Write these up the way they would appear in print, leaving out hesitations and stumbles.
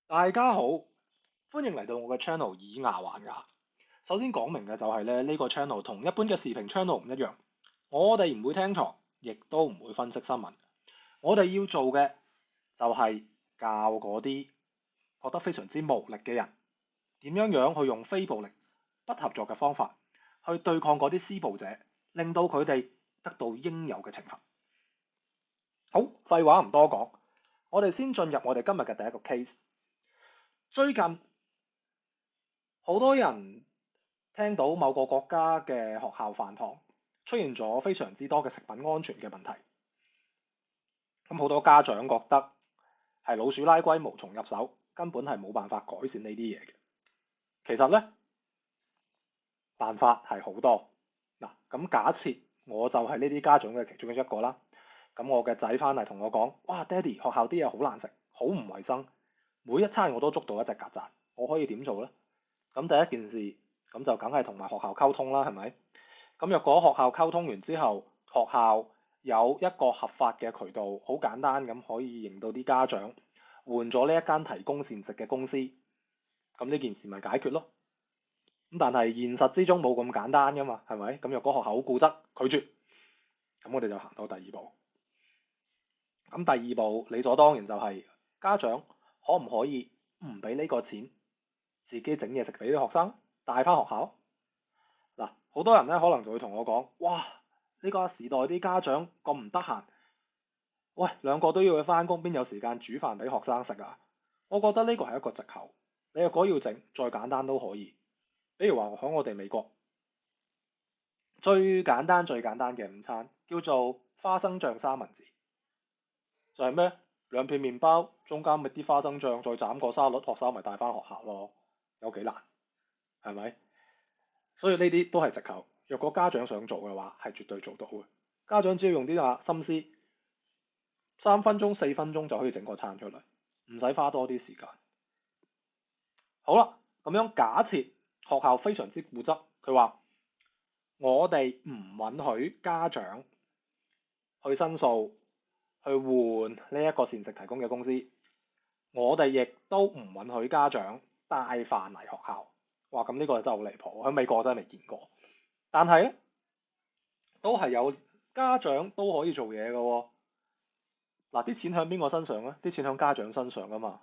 大家好，歡迎嚟到我嘅 channel 以牙還牙。首先講明嘅就係咧，呢個 channel 同一般嘅視頻 channel 唔一樣，我哋唔會聽堂，亦都唔會分析新聞。我哋要做嘅就係教嗰啲覺得非常之無力嘅人，點樣去用非暴力、不合作嘅方法去對抗嗰啲施暴者，令到佢哋得到應有嘅懲罰。好，廢話唔多講，我哋先進入我哋今日嘅第一個 case。最近好多人聽到某個國家嘅學校飯堂出現咗非常之多嘅食品安全嘅問題，咁好多家長覺得係老鼠拉龜無從入手，根本係冇辦法改善呢啲嘢嘅。其實呢，辦法係好多。嗱，咁假設我就係呢啲家長嘅其中一個啦，咁我嘅仔翻嚟同我講：哇，爹哋，學校啲嘢好難食，好唔衞生，每一餐我都捉到一隻曱甴，我可以點做呢？咁第一件事，咁就梗係同埋學校溝通啦，係咪？咁若果學校溝通完之後，學校有一個合法嘅渠道，好簡單咁可以認到啲家長換咗呢一間提供膳食嘅公司，咁呢件事咪解決咯。咁但係現實之中冇咁簡單噶嘛，係咪？咁若果學校好固執拒絕，咁我哋就行到第二步。咁第二步理所當然就係家長可唔可以唔俾呢個錢，自己整嘢食俾啲學生帶翻學校？嗱，好多人咧可能就會同我講：哇，呢個時代啲家長咁唔得閒，喂，兩個都要去翻工，邊有時間煮飯俾學生食啊？我覺得呢個係一個藉口。你若果要整，再簡單都可以。比如話喺我哋美國，最簡單嘅午餐叫做花生醬三文治，就係咩？兩片麵包，中間咪啲花生醬，再斬個沙律，學生咪帶翻學校咯，有幾難？係咪？所以呢啲都係藉口。若果家長想做嘅話，係絕對做到嘅。家長只要用啲心思，3分鐘、4分鐘就可以整個餐出嚟，唔使花多啲時間。好啦，咁樣假設學校非常之固執，佢話我哋唔允許家長去申訴，去換呢一個膳食提供嘅公司，我哋亦都唔允許家長帶飯嚟學校。哇，咁呢個真係好離譜，喺美國真係未見過。但係咧，都係有家長都可以做嘢嘅喎。嗱，啲錢喺邊個身上咧？啲錢喺家長身上啊嘛。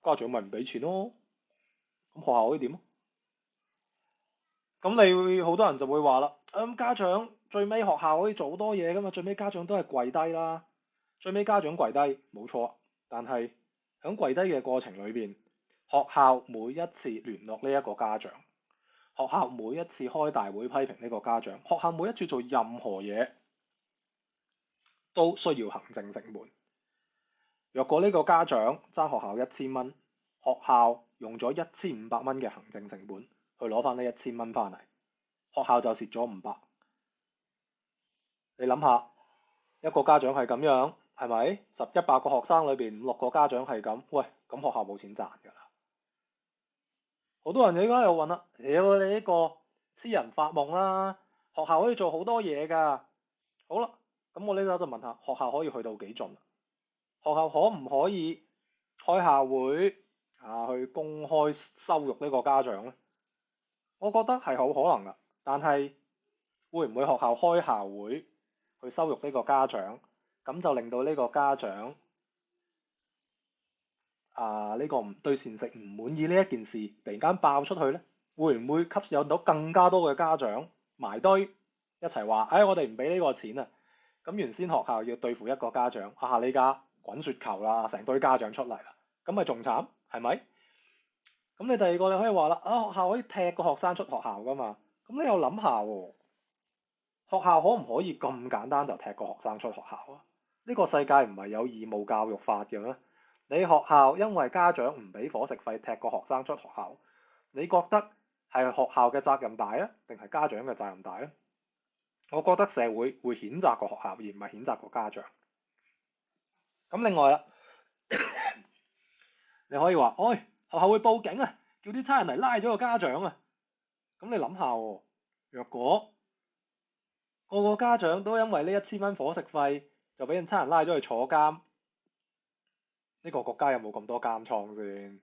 家長咪唔俾錢咯。咁學校可以點啊？咁你會好多人就會話啦，咁家長最尾學校可以做好多嘢噶嘛，最尾家長都係跪低啦。最尾家長跪低冇錯，但係喺跪低嘅過程裏邊，學校每一次聯絡呢一個家長，學校每一次開大會批評呢個家長，學校每一次做任何嘢都需要行政成本。若果呢個家長爭學校1000蚊，學校用咗1500蚊嘅行政成本去攞翻呢1000蚊翻嚟，學校就蝕咗500。你諗下，一個家長係咁樣，係咪100個學生裏邊5、6個家長係咁？喂，咁學校冇錢賺㗎啦。好多人而家又問啦，屌你呢個私人發夢啦，學校可以做好多嘢㗎。好啦，咁我呢度就問下，學校可以去到幾盡？學校可唔可以開下會去公開羞辱呢個家長呢？我覺得係好可能㗎，但係會唔會學校開下會去羞辱呢個家長，咁就令到呢個家長呢個唔對膳食唔滿意呢一件事突然間爆出去呢？會唔會吸引到更加多嘅家長埋堆一齊話：我哋唔俾呢個錢啊！咁原先學校要對付一個家長，呢家滾雪球啦，成堆家長出嚟啦，咁咪仲慘，係咪？咁你第二個你可以話啦，學校可以踢個學生出學校噶嘛？咁你又諗下喎，學校可唔可以咁簡單就踢個學生出學校啊？呢個世界唔係有義務教育法嘅咩？你學校因為家長唔俾伙食費踢個學生出學校，你覺得係學校嘅責任大啊，定係家長嘅責任大啊？我覺得社會會譴責個學校，而唔係譴責個家長。咁另外啦，你可以話：學校會報警啊，叫啲差人嚟拉咗個家長啊。咁你諗下喎，若果個個家長都因為呢1000蚊伙食費就俾人差人拉咗去坐監，呢個國家有冇咁多監倉先？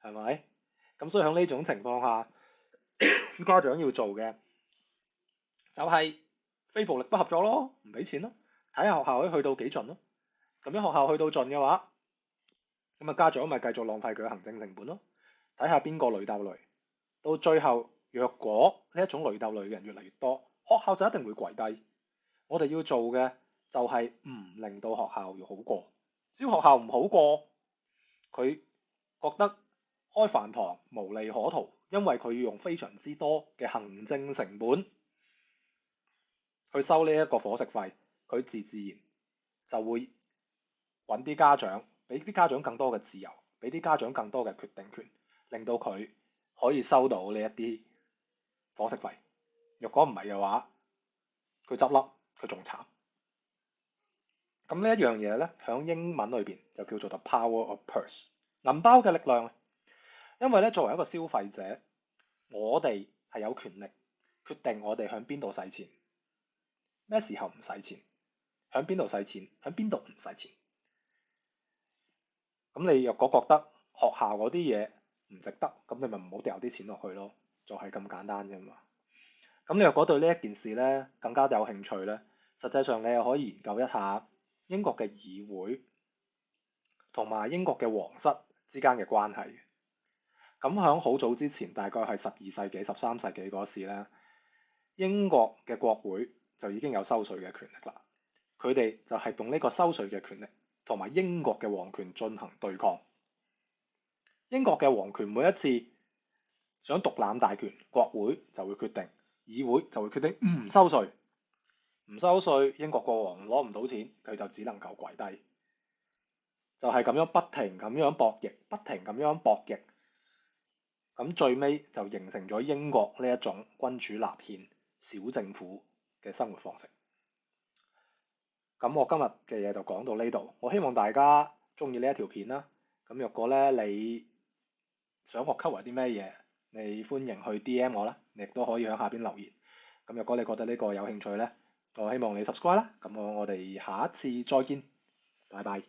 係咪？咁所以喺呢種情況下，家長要做嘅就係非暴力不合作咯，唔俾錢咯，睇下學校可以去到幾盡咯。咁樣學校去到盡嘅話，咁啊家長咪繼續浪費佢嘅行政成本咯。睇下邊個累鬥累，到最後若果呢一種累鬥累嘅人越嚟越多，學校就一定會跪低。我哋要做嘅就係唔令到學校要好過。只要學校唔好過，佢覺得開飯堂無利可圖，因為佢要用非常之多嘅行政成本去收呢一個伙食費，佢自然就會揾啲家長，俾啲家長更多嘅自由，俾啲家長更多嘅決定權，令到佢可以收到呢一啲伙食費。若果唔係嘅話，佢執笠，佢仲慘。咁呢一樣嘢咧，喺英文裏邊就叫做 the power of purse， 銀包嘅力量。因為咧，作為一個消費者，我哋係有權力決定我哋向邊度使錢，咩時候唔使錢，向邊度使錢，向邊度唔使錢。咁你若果覺得學校嗰啲嘢唔值得，咁你咪唔好掉啲錢落去咯，就係咁簡單啫嘛。咁你若果對呢一件事咧更加有興趣咧，實際上你又可以研究一下英國嘅議會同埋英國嘅皇室之間嘅關係。咁響好早之前，大概係12世紀、13世紀嗰時咧，英國嘅國會就已經有收稅嘅權力啦。佢哋就係用呢個收稅嘅權力同埋英國嘅皇權進行對抗。英國嘅皇權每一次想獨攬大權，國會就會決定，議會就會決定唔收稅。唔收稅，英國國王攞唔到錢，佢就只能夠跪低。就係咁樣不停咁樣博弈，不停咁樣博弈。咁最尾就形成咗英國呢一種君主立憲、小政府嘅生活方式。咁我今日嘅嘢就講到呢度，我希望大家中意呢一條片啦。咁若果咧你想我 cover 啲咩嘢，你歡迎去 DM 我啦，你亦都可以喺下邊留言。咁若果你覺得呢個有興趣咧，我希望你 subscribe 啦。咁我哋下一次再見，拜拜。